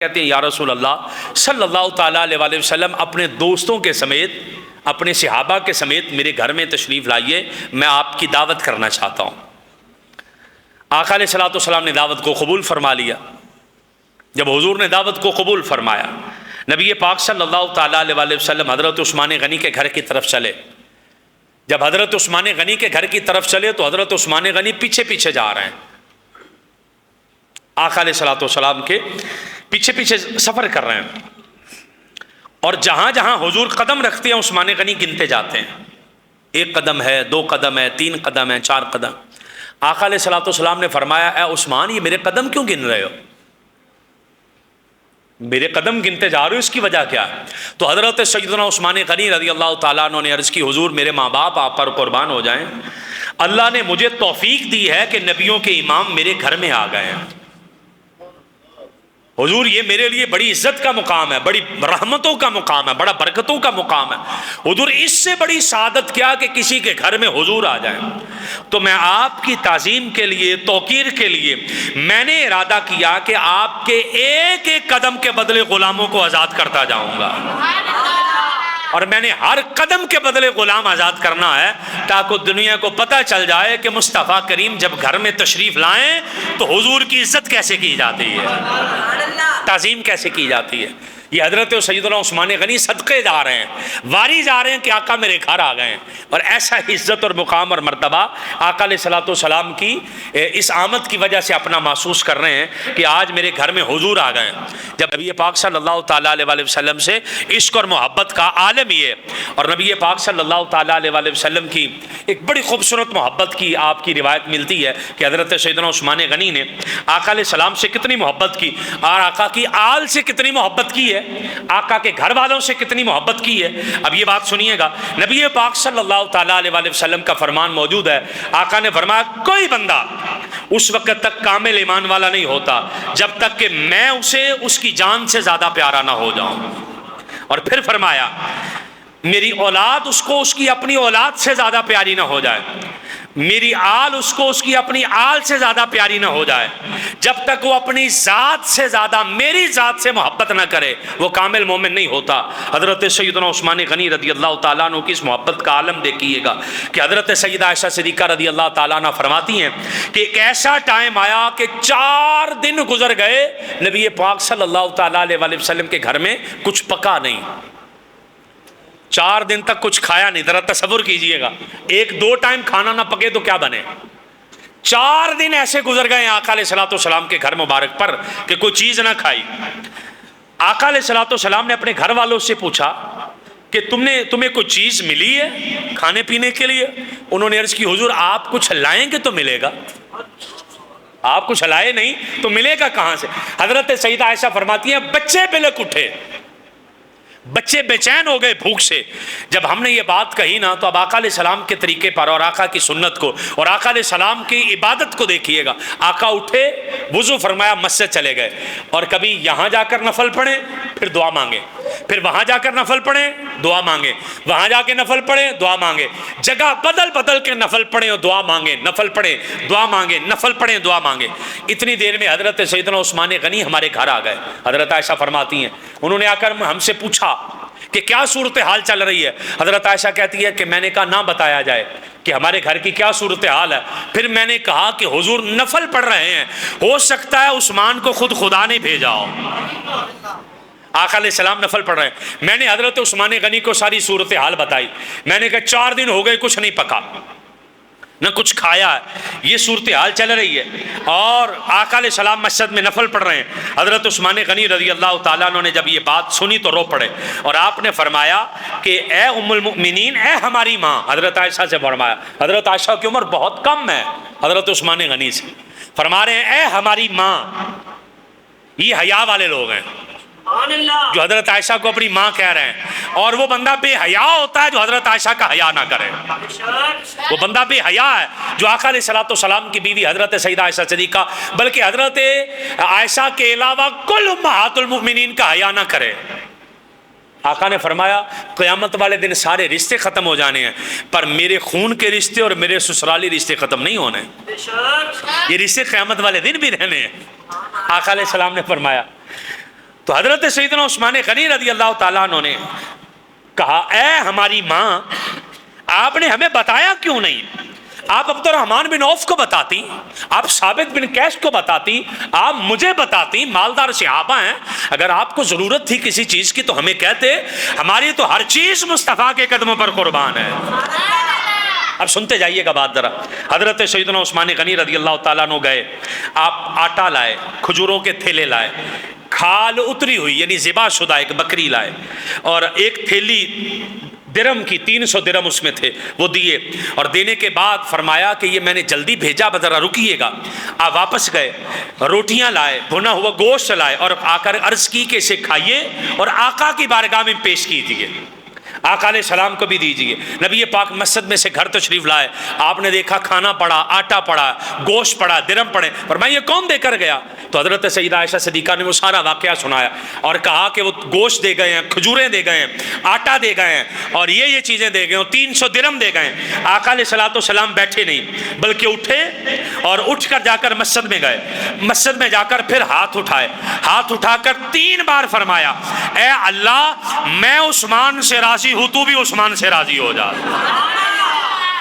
کہتے ہیں یا رسول اللہ صلی اللہ تعالیٰ علیہ وآلہ وسلم اپنے دوستوں کے سمیت، اپنے صحابہ کے سمیت میرے گھر میں تشریف لائیے، میں آپ کی دعوت کرنا چاہتا ہوں۔ آقا علیہ الصلوۃ والسلام نے دعوت کو قبول فرما لیا۔ جب حضور نے دعوت کو قبول فرمایا، نبی پاک صلی اللہ تعالیٰ علیہ وآلہ وسلم حضرت عثمان غنی کے گھر کی طرف چلے۔ جب حضرت عثمان غنی کے گھر کی طرف چلے تو حضرت عثمان غنی پیچھے پیچھے جا رہے ہیں، آقا علیہ الصلوۃ والسلام کے پیچھے پیچھے سفر کر رہے ہیں، اور جہاں جہاں حضور قدم رکھتے ہیں عثمان غنی گنتے جاتے ہیں، 1 قدم ہے، 2 قدم ہے، 3 قدم ہے، 4 قدم۔ آقا علیہ الصلوۃ والسلام نے فرمایا اے عثمان، یہ میرے قدم کیوں گن رہے ہو؟ میرے قدم گنتے جا رہے ہو، اس کی وجہ کیا ہے؟ تو حضرت سیدنا عثمان غنی رضی اللہ تعالیٰ عنہ نے عرض کی حضور میرے ماں باپ آپ پر قربان ہو جائیں، اللہ نے مجھے توفیق دی ہے کہ نبیوں کے امام میرے گھر میں آ گئے ہیں۔ حضور یہ میرے لیے بڑی عزت کا مقام ہے، بڑی رحمتوں کا مقام ہے، بڑا برکتوں کا مقام ہے۔ حضور اس سے بڑی سعادت کیا کہ کسی کے گھر میں حضور آ جائیں۔ تو میں آپ کی تعظیم کے لیے، توقیر کے لیے میں نے ارادہ کیا کہ آپ کے ایک ایک قدم کے بدلے غلاموں کو آزاد کرتا جاؤں گا، اور میں نے ہر قدم کے بدلے غلام آزاد کرنا ہے تاکہ دنیا کو پتہ چل جائے کہ مصطفیٰ کریم جب گھر میں تشریف لائیں تو حضور کی عزت کیسے کی جاتی ہے، تعظیم کیسے کی جاتی ہے۔ یہ حضرت سیدنا عثمان غنی صدقے جا رہے ہیں، واری جا رہے ہیں کہ آقا میرے گھر آ گئے ہیں، اور ایسا عزت اور مقام اور مرتبہ آقا علیہ الصلوۃ والسلام کی اس آمد کی وجہ سے اپنا محسوس کر رہے ہیں کہ آج میرے گھر میں حضور آ گئے ہیں۔ جب نبی پاک صلی اللہ تعالیٰ علیہ وآلہ وسلم سے عشق اور محبت کا عالم یہ ہے، اور نبی پاک صلی اللہ تعالیٰ علیہ وآلہ وسلم کی ایک بڑی خوبصورت محبت کی آپ کی روایت ملتی ہے کہ حضرت سیدنا عثمان غنی نے آقا علیہ السلام سے کتنی محبت کی، اور آقا کی آل سے کتنی محبت کی ہے، آقا کے گھر والوں سے کتنی محبت کی ہے۔ اب یہ بات سنیے گا، نبی پاک صلی اللہ تعالیٰ علیہ وآلہ وسلم کا فرمان موجود ہے، آقا نے فرمایا کوئی بندہ اس وقت تک کامل ایمان والا نہیں ہوتا جب تک کہ میں اسے اس کی جان سے زیادہ پیارا نہ ہو جاؤں، اور پھر فرمایا میری اولاد اس کو اس کی اپنی اولاد سے زیادہ پیاری نہ ہو جائے، میری آل اس کو اس کی اپنی آل سے زیادہ پیاری نہ ہو جائے، جب تک وہ اپنی ذات سے زیادہ میری ذات سے محبت نہ کرے وہ کامل مومن نہیں ہوتا۔ حضرت سیدنا عثمان غنی رضی اللہ تعالیٰ عنہ کی اس محبت کا عالم دیکھیے گا کہ حضرت سیدہ عائشہ صدیقہ رضی اللہ تعالیٰ عنہ فرماتی ہیں کہ ایک ایسا ٹائم آیا کہ 4 دن گزر گئے، نبی پاک صلی اللہ تعالیٰ علیہ وآلہ وسلم کے گھر میں کچھ پکا نہیں، 4 دن تک کچھ کھایا نہیں۔ ذرا تصور کیجئے گا، 1-2 ٹائم کھانا نہ پکے تو کیا بنے۔ 4 دن ایسے گزر گئے آقا علیہ الصلوۃ والسلام کے گھر مبارک پر کہ کوئی چیز نہ کھائی۔ آقا علیہ الصلوۃ والسلام نے اپنے گھر والوں سے پوچھا کہ تمہیں کوئی چیز ملی ہے کھانے پینے کے لیے؟ انہوں نے عرض کی حضور آپ کچھ لائیں گے تو ملے گا، آپ کچھ لائے نہیں تو ملے گا کہاں سے؟ حضرت سیدہ عائشہ فرماتی ہیں بچے بلک اٹھے، بچے بے چین ہو گئے بھوک سے۔ جب ہم نے یہ بات کہی نا تو اب آقا علیہ السلام کے طریقے پر اور آقا کی سنت کو اور آقا علیہ السلام کی عبادت کو دیکھیے گا، آقا اٹھے، وضو فرمایا، مسجد چلے گئے، اور کبھی یہاں جا کر نفل پڑھیں پھر دعا مانگے، پھر وہاں جا کر نفل پڑھیں دعا مانگے، وہاں جا کے نفل پڑھیں دعا مانگے، جگہ بدل بدل کے نفل پڑھیں اور دعا مانگے، نفل پڑھیں دعا مانگے، نفل پڑھیں دعا مانگے۔ اتنی دیر میں حضرت سیدنا عثمان غنی ہمارے گھر آ گئے۔ حضرت عائشہ فرماتی ہیں انہوں نے آ کر ہم سے پوچھا کہ کیا صورتحال چل رہی ہے۔ حضرت عائشہ کہتی ہے کہ میں نے کہا نہ بتایا جائے کہ ہمارے گھر کی کیا صورتحال ہے۔ پھر میں نے کہا کہ حضور نفل پڑھ رہے ہیں، ہو سکتا ہے عثمان کو خود خدا نے بھیجا ہو۔ آقا علیہ السلام نفل پڑھ رہے ہیں، میں نے حضرت عثمان غنی کو ساری صورتحال بتائی۔ میں نے کہا 4 دن ہو گئے کچھ نہیں پکا نہ کچھ کھایا ہے، یہ صورتحال چل رہی ہے، اور آقا علیہ السلام مسجد میں نفل پڑھ رہے ہیں۔ حضرت عثمان غنی رضی اللہ تعالیٰ عنہ نے جب یہ بات سنی تو رو پڑے، اور آپ نے فرمایا کہ اے ام المؤمنین، اے ہماری ماں، حضرت عائشہ سے فرمایا، حضرت عائشہ کی عمر بہت کم ہے حضرت عثمان غنی سے، فرما رہے ہیں اے ہماری ماں۔ یہ حیا والے لوگ ہیں جو حضرت عائشہ کو اپنی ماں کہہ رہے ہیں، اور وہ بندہ بے حیا ہوتا ہے جو حضرت عائشہ کا حیا نہ کرے۔ وہ بندہ بے حیا ہے جو آقا علیہ الصلوۃ والسلام کی بیوی حضرت سیدہ عائشہ صدیقہ بلکہ حضرت عائشہ کے علاوہ کل امہات المؤمنین کا حیا نہ کرے۔ آقا نے فرمایا قیامت والے دن سارے رشتے ختم ہو جانے ہیں، پر میرے خون کے رشتے اور میرے سسرالی رشتے ختم نہیں ہونے، یہ رشتے قیامت والے دن بھی رہنے ہیں۔ آقا علیہ السلام نے فرمایا تو حضرت سیدنا عثمان غنی رضی اللہ تعالیٰ عنہ نے کہا اے ہماری ماں، آپ نے ہمیں بتایا کیوں نہیں؟ آپ عبد الرحمن بن عوف کو بتاتی، آپ ثابت بن قیس کو بتاتی، آپ مجھے بتاتی، مالدار صحابہ ہیں، اگر آپ کو ضرورت تھی کسی چیز کی تو ہمیں کہتے، ہماری تو ہر چیز مصطفیٰ کے قدموں پر قربان ہے۔ اب سنتے جائیے گا بات ذرا۔ حضرت سیدنا عثمان غنی رضی اللہ تعالیٰ عنہ گئے، آپ آٹا لائے، کھجوروں کے تھیلے لائے، کھال اتری ہوئی یعنی ذبح شدہ ایک بکری لائے، اور ایک تھیلی درم کی 300 درم اس میں تھے، وہ دیے، اور دینے کے بعد فرمایا کہ یہ میں نے جلدی بھیجا، ذرا رکیے گا۔ آپ واپس گئے، روٹیاں لائے، بھنا ہوا گوشت لائے، اور آ کر عرض کی کہ اسے کھائیے اور آقا کی بارگاہ میں پیش کیجیے، آقا علیہ السلام کو بھی دیجیے۔ نبی پاک مسجد میں سے گھر تشریف لائے، آپ نے دیکھا کھانا پڑا، آٹا پڑا، گوشت پڑا، درم پڑے، فرمایا یہ کون دے کر گیا؟ تو حضرت سیدہ عائشہ صدیقہ نے وہ سارا واقعہ سنایا اور کہا کہ وہ گوشت دے گئے ہیں، کھجوریں دے گئے ہیں، آٹا دے گئے ہیں، اور یہ چیزیں دے گئے ہیں، 300 درم دے گئے ہیں۔ آقا علیہ السلام بیٹھے نہیں بلکہ اٹھے اور اٹھ کر جا کر مسجد میں گئے، مسجد میں جا کر پھر ہاتھ اٹھائے، ہاتھ اٹھا کر 3 بار فرمایا اے اللہ میں عثمان سے راضی ہوں تو بھی عثمان سے راضی ہو جا،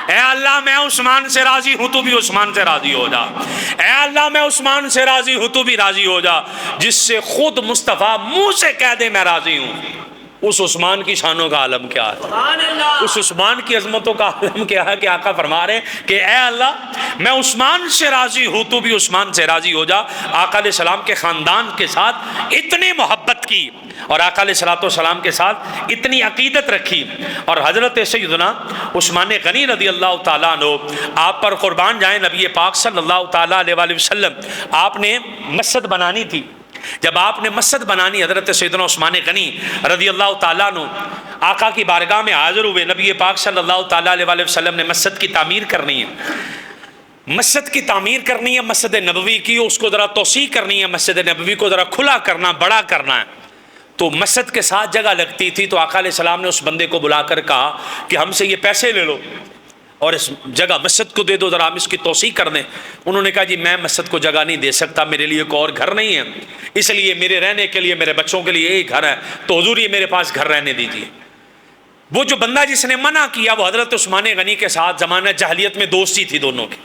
اے اللہ میں عثمان سے راضی ہوں تو بھی عثمان سے راضی ہو جا، اے اللہ میں عثمان سے راضی ہوں تو بھی راضی ہو جا، جس سے خود مصطفیٰ منہ سے کہہ دے میں راضی ہوں۔ اس عثمان کی شانوں کا عالم کیا ہے، اس عثمان کی عظمتوں کا عالم کیا ہے کہ آقا فرما رہے ہیں کہ اے اللہ میں عثمان سے راضی ہوں تو بھی عثمان سے راضی ہو جا۔ آقا علیہ السلام کے خاندان کے ساتھ اتنی محبت کی اور آقا علیہ السلام کے ساتھ اتنی عقیدت رکھی، اور حضرت سیدنا عثمان غنی رضی اللہ تعالیٰ عنہ آپ پر قربان جائیں، نبی پاک صلی اللہ تعالیٰ علیہ وسلم آپ نے مسجد بنانی تھی، جب آپ نے مسجد بنانی حضرت سیدنا عثمان غنی رضی اللہ تعالیٰ عنہ آقا کی بارگاہ میں حاضر ہوئے، نبی پاک صلی اللہ تعالیٰ علیہ وسلم نے مسجد کی تعمیر کرنی ہے، مسجد کی تعمیر کرنی ہے، مسجد نبوی کی اس کو ذرا توسیع کرنی ہے، مسجد نبوی کو ذرا کھلا کرنا، بڑا کرنا ہے، تو مسجد کے ساتھ جگہ لگتی تھی، تو آقا علیہ السلام نے اس بندے کو بلا کر کہا کہ ہم سے یہ پیسے لے لو اور اس جگہ مسجد کو دے دو، ذرا ہم اس کی توسیع کر دیں۔ انہوں نے کہا جی میں مسجد کو جگہ نہیں دے سکتا، میرے لیے کوئی اور گھر نہیں ہے، اس لیے میرے رہنے کے لیے میرے بچوں کے لیے ایک گھر ہے، تو حضور یہ میرے پاس گھر رہنے دیجیے۔ وہ جو بندہ جس نے منع کیا وہ حضرت عثمان غنی کے ساتھ زمانہ جاہلیت میں دوستی تھی دونوں کی۔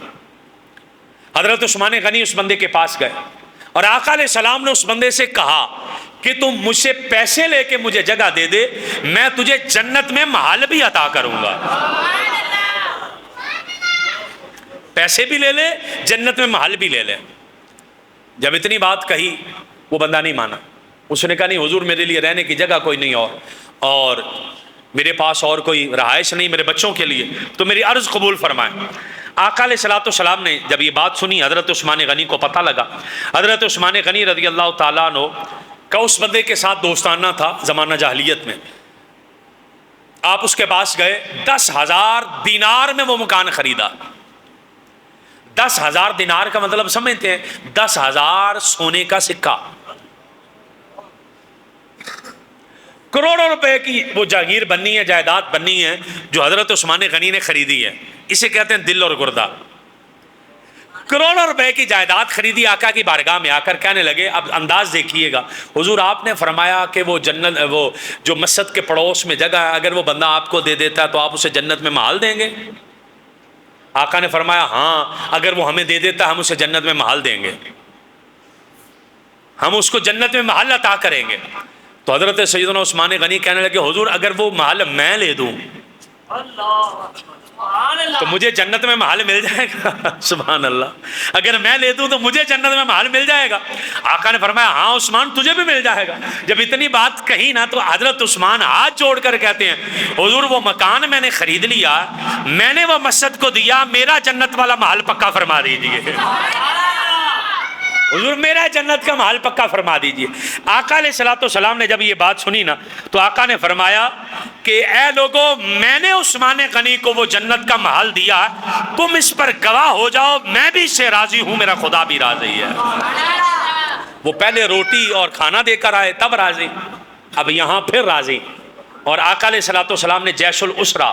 حضرت عثمان غنی اس بندے کے پاس گئے اور آقا علیہ السلام نے اس بندے سے کہا کہ تم مجھ سے پیسے لے کے مجھے جگہ دے دے، میں تجھے جنت میں محل بھی عطا کروں گا، پیسے بھی لے لے، جنت میں محل بھی لے لے۔ جب اتنی بات کہی وہ بندہ نہیں مانا، اس نے کہا نہیں حضور میرے لیے رہنے کی جگہ کوئی نہیں اور میرے پاس اور کوئی رہائش نہیں میرے بچوں کے لیے، تو میری عرض قبول فرمائیں۔ آقا علیہ السلام نے جب یہ بات سنی، حضرت عثمان غنی کو پتہ لگا، حضرت عثمان غنی رضی اللہ تعالیٰ عنہ کا اس بندے کے ساتھ دوستانہ تھا زمانہ جاہلیت میں، آپ اس کے پاس گئے، 10,000 دینار میں وہ مکان خریدا۔ 10,000 دینار کا مطلب سمجھتے ہیں 10,000 سونے کا سکہ، کروڑوں روپے کی وہ جاگیر بننی ہے، جائیداد بننی ہے جو حضرت عثمان غنی نے خریدی ہے، اسے کہتے ہیں دل اور گردہ۔ کروڑوں روپے کی جائیداد خریدی، آقا کی بارگاہ میں آ کر کہنے لگے، اب انداز دیکھیے گا حضور آپ نے فرمایا کہ وہ جنت، وہ جو مسجد کے پڑوس میں جگہ ہے اگر وہ بندہ آپ کو دے دیتا ہے تو آپ اسے جنت میں محل دیں گے؟ آقا نے فرمایا ہاں اگر وہ ہمیں دے دیتا ہم اسے جنت میں محل دیں گے، ہم اس کو جنت میں محل عطا کریں گے۔ تو حضرت سیدنا عثمان غنی کہنے لگے حضور اگر وہ محل میں لے دوں تو مجھے جنت میں محل مل جائے گا؟ سبحان اللہ، اگر میں لے دوں تو مجھے جنت میں محل مل جائے گا؟ آقا نے فرمایا ہاں عثمان تجھے بھی مل جائے گا۔ جب اتنی بات کہی نا تو حضرت عثمان ہاتھ جوڑ کر کہتے ہیں حضور وہ مکان میں نے خرید لیا، میں نے وہ مسجد کو دیا، میرا جنت والا محل پکا فرما دیجیے، حضور میرا جنت کا محل پکا فرما دیجئے۔ آقا علیہ السلام نے جب یہ بات سنی نا تو آقا نے فرمایا کہ اے لوگو میں نے عثمان غنی کو وہ جنت کا محل دیا، تم اس پر گواہ ہو جاؤ، میں بھی اس سے راضی ہوں، میرا خدا بھی راضی ہے۔ وہ پہلے روٹی اور کھانا دے کر آئے تب راضی، اب یہاں پھر راضی۔ اور آقا علیہ السلام نے جیش الاسرا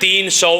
300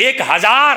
1000